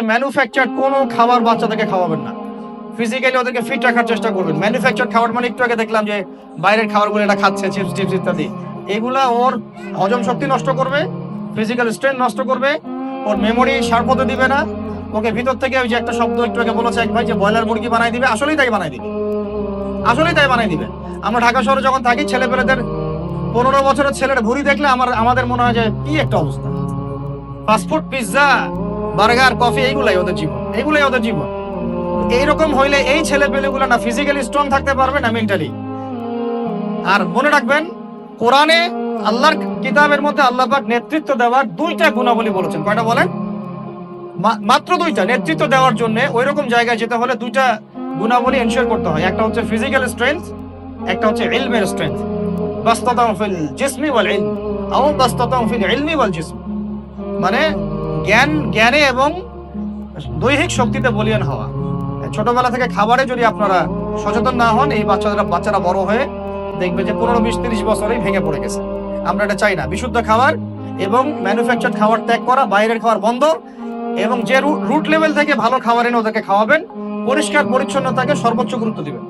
Manufacture কোনো খাবার বাচ্চাদেরকে খাওয়াবেন না। ফিজিক্যালি ওদেরকে ফিট রাখার চেষ্টা করবেন। ম্যানুফ্যাকচার খাবার মানে একটু আগে দেখলাম যে বাইরের খাবারগুলো এটা খাচ্ছে, চিপস টিপস ইত্যাদি, এগুলা ওর হজম শক্তি নষ্ট করবে, ফিজিক্যাল স্ট্রেংথ নষ্ট করবে, ওর মেমোরি শার্প হতে দিবে না। ওকে ভিতর থেকে ওই যে একটা শব্দ একটু আগে বলেছে এক ভাই যে ব্রয়লার মুরগি বানাই দিবে, আসলেই তাই বানাই দিবে, আসলেই তাই বানাই দিবে। আমরা ঢাকা শহরে যখন থাকি, ছেলেপেলেদের 15 বছরের ছেলের ভুঁড়ি দেখলে আমাদের মনে হয় যে কি একটা অবস্থা। ফাস্টফুড, পিৎজা, বার্গার, কফি, এইগুলাই ওদের জীবন, এইগুলাই ওদের জীবন। এইরকম হইলে এই ছেলে পেলেগুলো না ফিজিক্যালি স্ট্রং থাকতে পারবে না মেন্টালি। আর মনে রাখবেন, কোরআনে আল্লাহর কিতাবের মধ্যে আল্লাহ পাক নেতৃত্ব দেওয়ার 2টা গুণাবলী বলেছেন। কয়টা বলেন? মাত্র 2টা। নেতৃত্ব দেওয়ার জন্য ওইরকম জায়গায় যেতে হলে 2টা গুণাবলী এনশিওর করতে হয়। একটা হচ্ছে ফিজিক্যাল স্ট্রেংথ, একটা হচ্ছে ইলমের স্ট্রেংথ। বাসতাতাউ ফিল জিসমি ওয়াল ইলম আও বাসতাতাউ ফিল ইলমি ওয়াল জিসম, মানে জ্ঞানে এবং দৈহিক শক্তিতে বলীয়ান হওয়া। ছোটবেলা থেকে খাবারে যদি আপনারা সচেতন না হন, এই বাচ্চারা বড় হয়ে দেখবে যে 15, 20, 30 বছরেই ভেঙে পড়ে গেছে। আমরা এটা চাই না। বিশুদ্ধ খাবার এবং ম্যানুফ্যাকচার খাবার ত্যাগ করা, বাইরের খাবার বন্ধ, এবং যে রুট লেভেল থেকে ভালো খাবার এনে ওদেরকে খাওয়াবেন, পরিষ্কার পরিচ্ছন্নতাকে সর্বোচ্চ গুরুত্ব দিবেন।